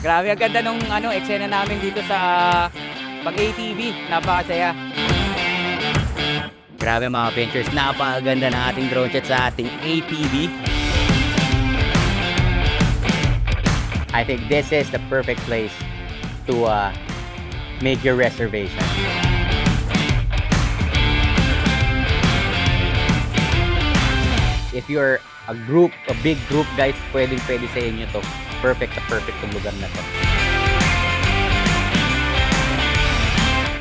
Grabe, ang ganda nung eksena namin dito sa pag-ATV. Napakasaya. Grabe mga Ventures, napakaganda ng ating drone shot sa ating ATV. I think this is the perfect place to make your reservation. If you're a big group guys, pwede sa inyo to. Perfect tong lugar na to.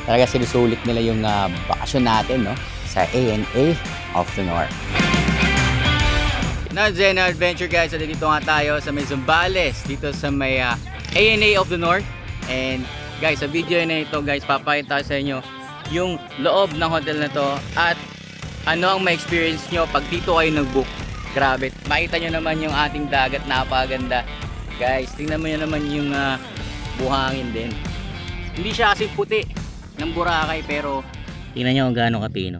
Talaga sinusulit nila yung bakasyon natin, no? Sa ANA of the North. Now, Zena Adventure guys, so dito nga tayo sa may Zambales, dito sa may ANA of the North. And guys, sa video na ito guys, papakita sa inyo yung loob ng hotel na to at ano ang ma-experience nyo pag dito kayo nag-book. Grabe, makita nyo naman yung ating dagat, napakaganda. Guys, tingnan mo nyo naman yung buhangin din. Hindi siya kasi puti ng Boracay, pero tingnan nyo kung gaano kapino.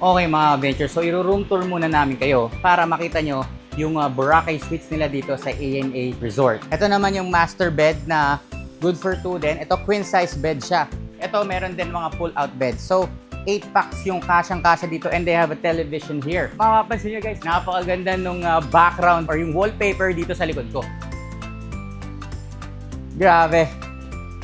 Okay mga Ventures, so i-room tour muna namin kayo para makita nyo yung Boracay Suites nila dito sa ANA Resort. Ito naman yung master bed na good for 2 din. Ito queen size bed siya. Ito meron din mga pull out bed. So 8 packs yung kasyang-kasya dito and they have a television here. Mapapansin nyo guys, napakaganda nung background or yung wallpaper dito sa likod ko. Grabe.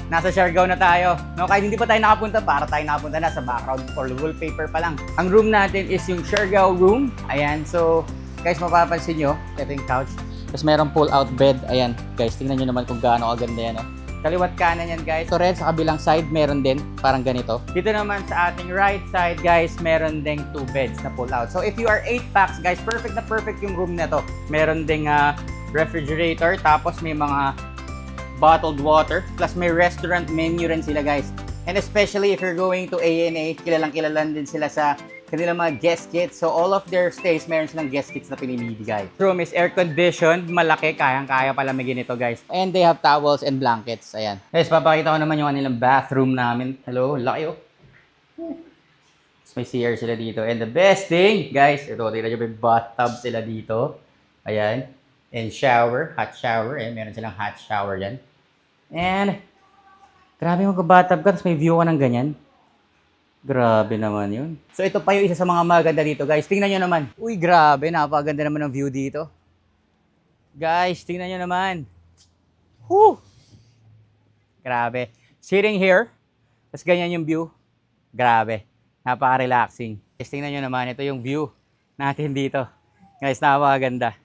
Nasa Siargao na tayo. No, kahit hindi pa tayo nakapunta, para tayo nakapunta na sa background or wallpaper pa lang. Ang room natin is yung Siargao room. Ayan, so guys, mapapansin nyo, ito yung couch. Tapos mayroong pull-out bed. Ayan, guys, tingnan nyo naman kung gaano kaganda yan. No? Kaliwat kanan yan, guys. So red, sa kabilang side, meron din parang ganito. Dito naman sa ating right side, guys, meron ding 2 beds na pull-out. So if you are 8 packs, guys, perfect na perfect yung room na to. Meron ding refrigerator, tapos may mga bottled water, plus may restaurant menu rin sila guys. And especially if you're going to ANA, kilalang-kilalan din sila sa kanilang mga guest kits. So all of their stays, meron silang guest kits na pinibigay. Room is air-conditioned, malaki, kayang-kaya palamigin ito guys. And they have towels and blankets. Ayan. Guys, papakita ko naman yung kanilang bathroom namin. Hello, laki oh. May CR sila dito. And the best thing, guys, ito, tingnan nyo, may bathtub sila dito. Ayan. And shower, hot shower. Ayan, meron silang hot shower dyan. And, grabe mag-bathtub ka, tapos may view ka ng ganyan. Grabe naman yun. So, ito pa yung isa sa mga maganda dito, guys. Tingnan nyo naman. Uy, grabe, napakaganda naman ng view dito. Guys, tingnan nyo naman. Whew! Grabe. Sitting here, tapos ganyan yung view. Grabe. Napaka-relaxing. Guys, tingnan nyo naman, ito yung view natin dito. Guys, napakaganda.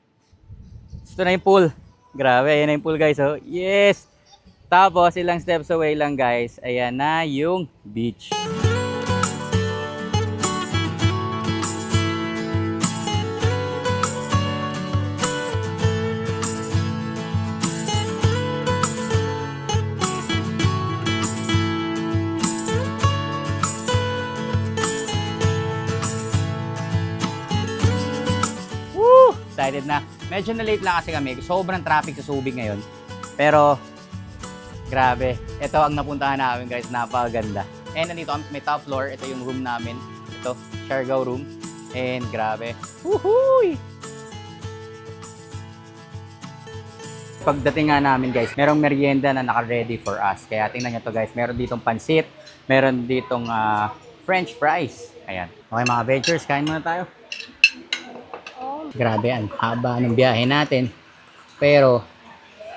Ito na yung pool. Grabe, ayan na yung pool guys. Oh. Yes! Tapos, ilang steps away lang guys, ayan na yung beach. Woo! Excited na. Medyo na late lang kasi kami. Sobrang traffic sa Subic ngayon. Pero, grabe. Ito ang napuntahan namin guys. Napakaganda. And nandito kami sa may top floor. Ito yung room namin. Ito, Siargao room. And grabe. Woohoo! Pagdating nga namin guys, merong merienda na naka-ready for us. Kaya tingnan nyo to guys. Meron ditong pansit. Meron ditong French fries. Ayan. Okay mga ventures, kain muna tayo. Grabe yan, haba ng biyahe natin. Pero,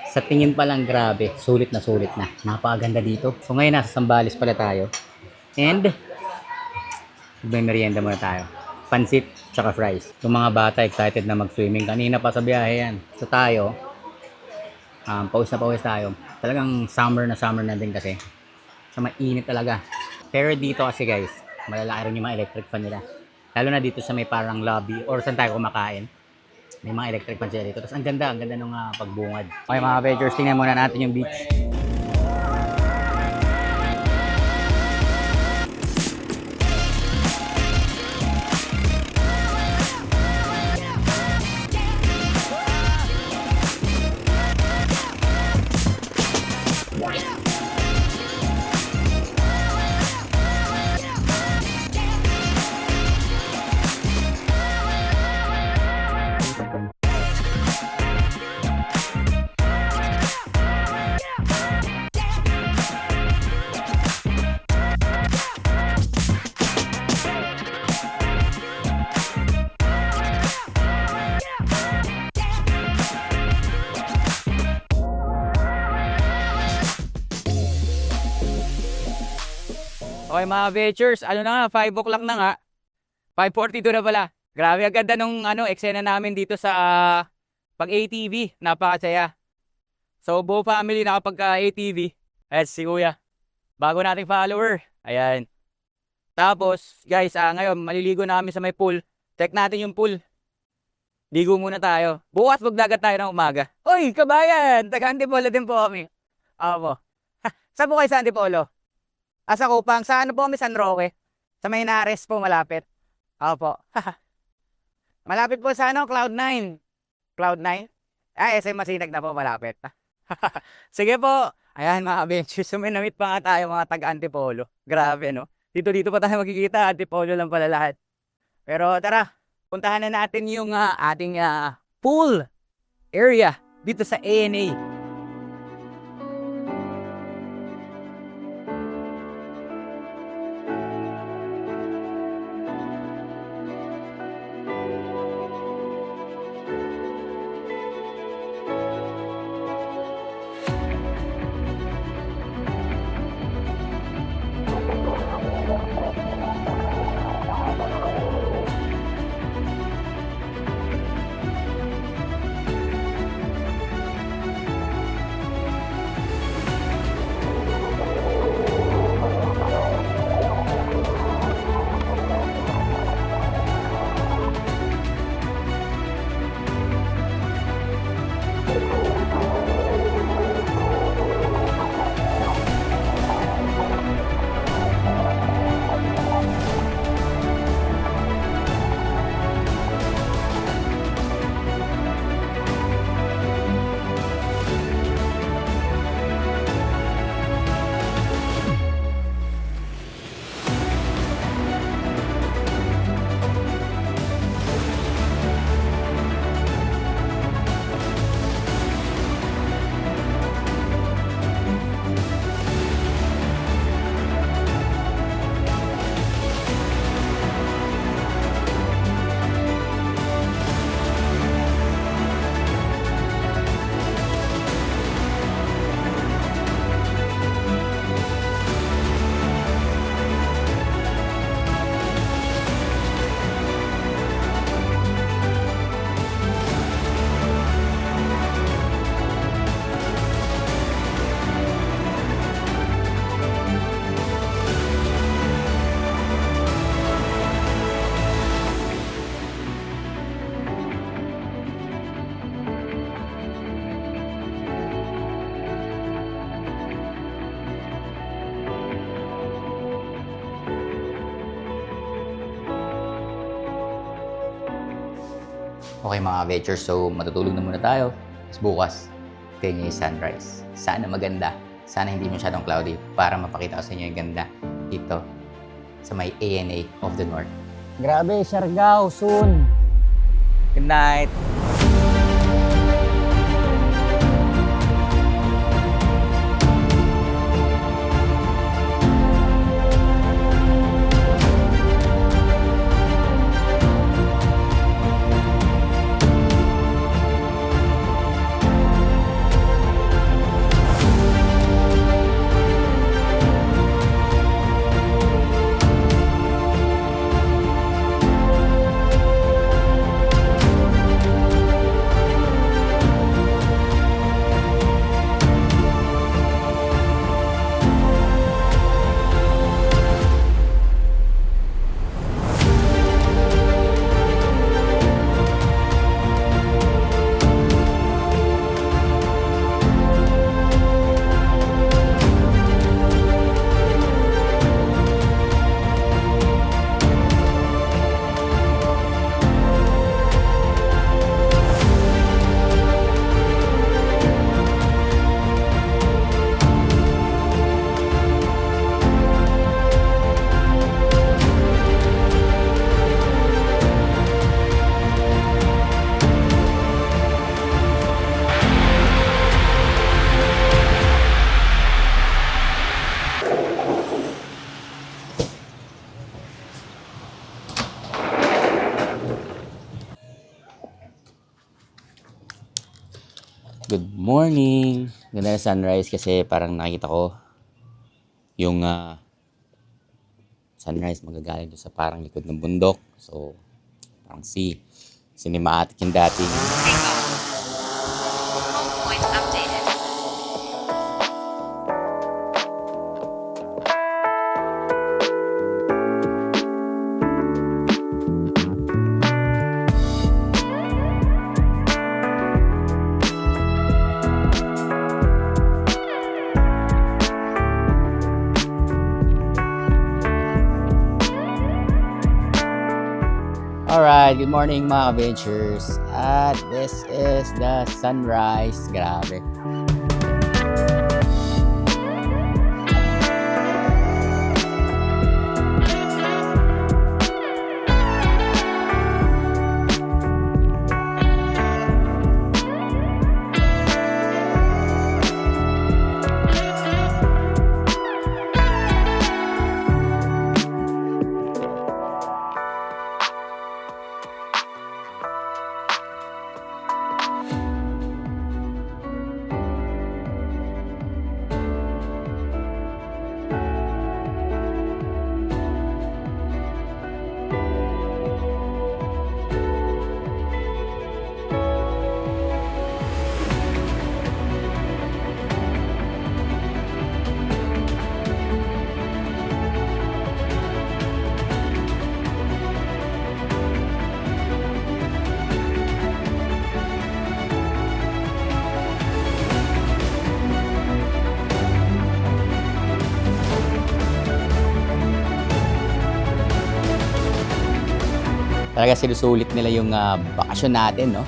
sa tingin pa lang grabe, sulit na sulit na. Napakaganda dito. So ngayon nasa Zambales pala tayo. And, may merienda muna tayo. Pansit, tsaka fries. Yung mga bata excited na mag-swimming. Kanina pa sa biyahe yan. So tayo, pawis na pawis tayo. Talagang summer na din kasi. So mainit talaga. Pero dito kasi guys, malalaki rin yung mga electric fan nila. Lalo na dito sa may parang lobby or saan tayo kumakain. May mga electric fan sila dito. Tapos ang ganda ng pagbungad. Okay mga veggies, tingnan muna natin yung beach. Okay mga ventures, ano na nga, 5 o'clock na nga. 5:42 na pala. Grabe, ang ganda nung eksena namin dito sa pag-ATV. Napakasaya. So, buo family nakapag-ATV. Ayan si Kuya. Bago nating follower. Ayan. Tapos, guys, ngayon, maliligo namin sa may pool. Check natin yung pool. Ligo muna tayo. Bukas magdagat tayo ng umaga. Uy, kabayan! Taga-Antipolo din po kami. Opo. Saan po kayo sa Antipolo? Sa Kupang. Sa ano po kami? San Roque. Sa Maynares po, malapit. Opo. Malapit po sa Cloud9. Cloud9? SM Masinag na po, malapit. Sige po. Ayan mga benches. Suminamit pa nga tayo mga taga-Antipolo. Grabe, no? Dito pa tayo magkikita. Antipolo lang pala lahat. Pero tara, puntahan na natin yung ating pool area dito sa ANA. Okay mga ventures, so matutulog na muna tayo. Tapos bukas, tingnan yung sunrise. Sana maganda. Sana hindi masyadong cloudy para mapakita ko sa inyo yung ganda dito sa may ANA of the North. Grabe, Siargao, soon! Good night! Good morning! Ganda na sunrise kasi parang nakita ko yung sunrise magagaling doon sa parang likod ng bundok. So, parang cinematic yung dati. Home point updated. Alright, good morning mga adventures. At this is the sunrise. Grabe. Talaga sinusulit nila yung bakasyon natin, no?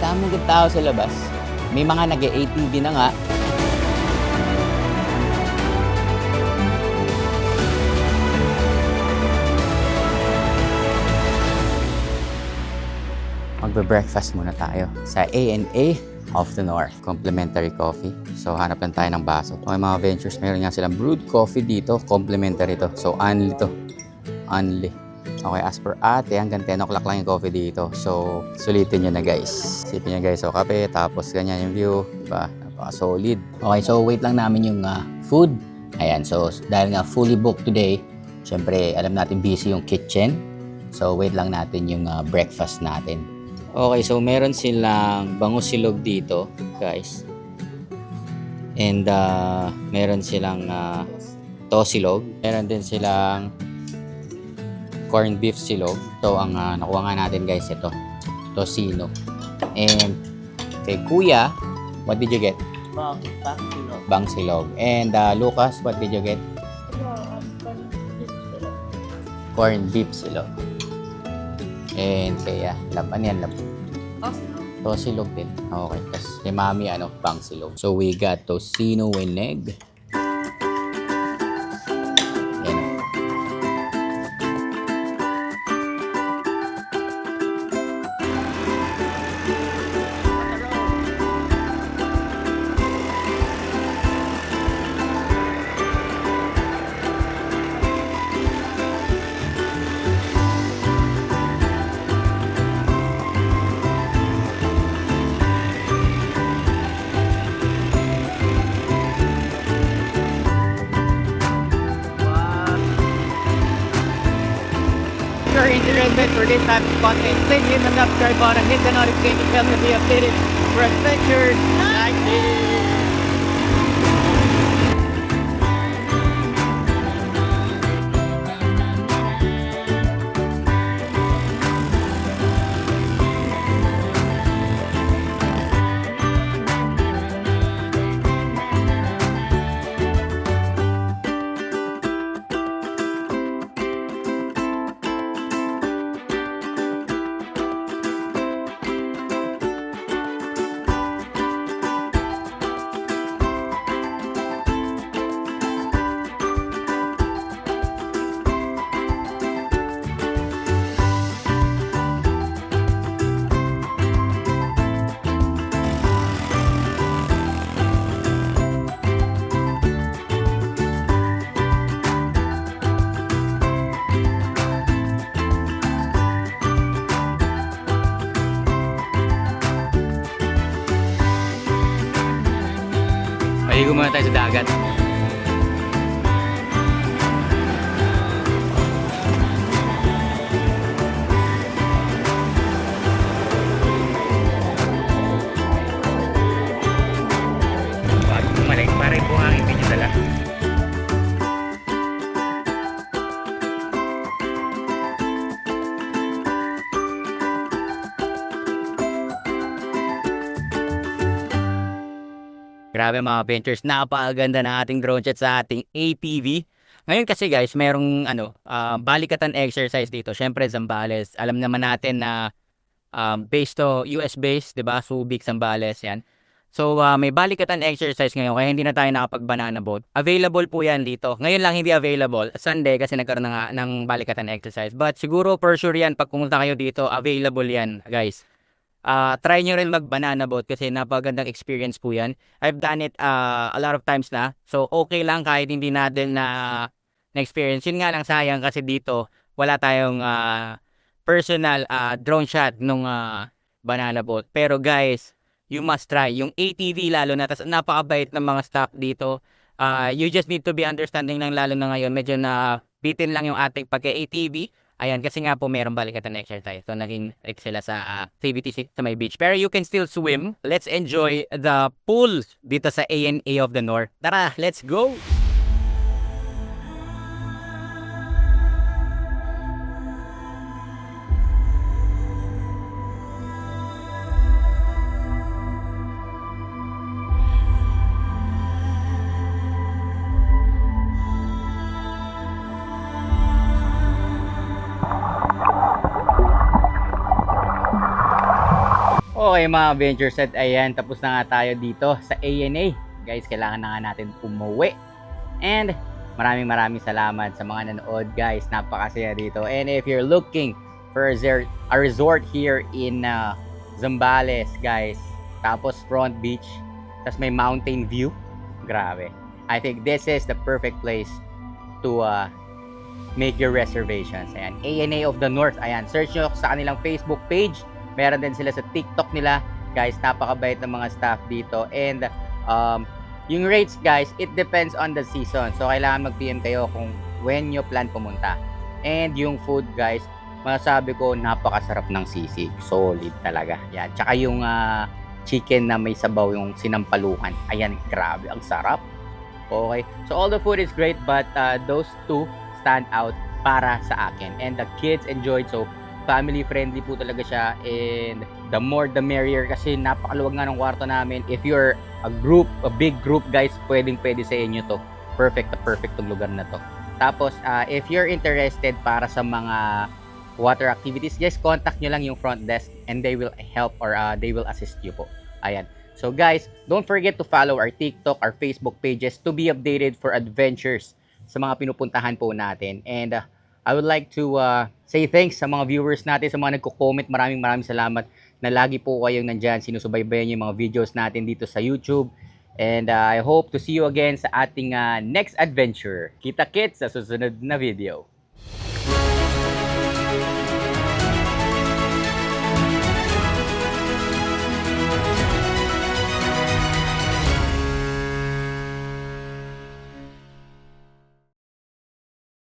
Daming tao sa labas. May mga nag-ATV na nga. Magbe-breakfast muna tayo sa A&A of the North. Complimentary coffee. So, hanap lang tayo ng baso. Okay mga ventures, meron nga silang brewed coffee dito. Complimentary to. So, only to. Only. Okay, as per ate, hanggang 10 o'clock lang yung coffee dito. So, sulitin nyo na guys. Isipin nyo guys, so kape, tapos ganyan yung view. Diba? Napaka-solid. Okay, so wait lang namin yung food. Ayan, so dahil nga fully booked today, syempre alam natin busy yung kitchen. So, wait lang natin yung breakfast natin. Okay, so meron silang bangus silog dito, guys. And meron silang tosilog. Meron din silang corned beef silog. So, ang nakuha nga natin guys, ito. Tocino. And kay Kuya, what did you get? Bang silog. And Lucas, what did you get? Corned beef silog. And kaya, ano yan? Tosilog din. Okay. Tapos kay Mami, bang silog. So, we got tocino and egg. If you're interested for this type of content, please hit the subscribe button, hit the notification bell to be updated for adventures like this. Maligo muna tayo sa dagat. Malay, para yung buhangin din yung dala. Grabe mga ventures, napakaganda ng ating drone shot sa ating APV. Ngayon kasi guys, merong balikatan exercise dito. Syempre Zambales, alam naman natin na based to US based, 'di ba? Subic, Zambales 'yan. So may balikatan exercise ngayon kaya hindi na tayo nakapag-banana boat. Available po 'yan dito. Ngayon lang hindi available Sunday kasi nagkaroon ng balikatan exercise. But siguro for sure 'yan pag pumunta kayo dito, available 'yan, guys. Try nyo rin mag-banana boat kasi napagandang experience po yan. I've done it a lot of times na. So, okay lang kahit hindi natin na-experience. Yun nga lang sayang kasi dito wala tayong personal drone shot nung banana boat. Pero guys, you must try. Yung ATV lalo na, tas napakabait ng mga staff dito. You just need to be understanding lang lalo na ngayon. Medyo na bitin lang yung ating pagka-ATV. Ayan, kasi nga po mayroong balikatan exercise. So, naging sila sa CBT sa may beach. Pero you can still swim. Let's enjoy the pool dito sa ANA of the North. Tara, let's go! Okay mga Ventures at ayan, tapos na nga tayo dito sa ANA. Guys, kailangan na nga natin umuwi. And maraming salamat sa mga nanood guys. Napakasaya dito. And if you're looking for a resort here in Zambales guys, tapos front beach, tapos may mountain view, grabe. I think this is the perfect place to make your reservations. Ayan, ANA of the North. Ayan, search nyo sa kanilang Facebook page. Meron din sila sa TikTok nila. Guys, napakabait ng mga staff dito. And yung rates guys, it depends on the season. So, kailangan mag-PM kayo kung when you plan pumunta. And yung food guys, masasabi ko napakasarap ng sisig. Solid talaga. Yan. Tsaka yung chicken na may sabaw, yung sinampalukan. Ayan, grabe. Ang sarap. Okay. So, all the food is great but those two stand out para sa akin. And the kids enjoyed. So, family friendly po talaga siya, and the more the merrier kasi napakaluwag nga ng kwarto namin. If you're a big group guys, pwede sa inyo to. Perfect tong lugar na to. Tapos if you're interested para sa mga water activities, just contact nyo lang yung front desk and they will help or they will assist you po. Ayan. So guys, don't forget to follow our TikTok, our Facebook pages to be updated for adventures sa mga pinupuntahan po natin. And I would like to say thanks sa mga viewers natin, sa mga nagko-comment. Maraming salamat na lagi po kayong nandyan, sinusubaybayan yung mga videos natin dito sa YouTube. And I hope to see you again sa ating next adventure. Kita-kits sa susunod na video.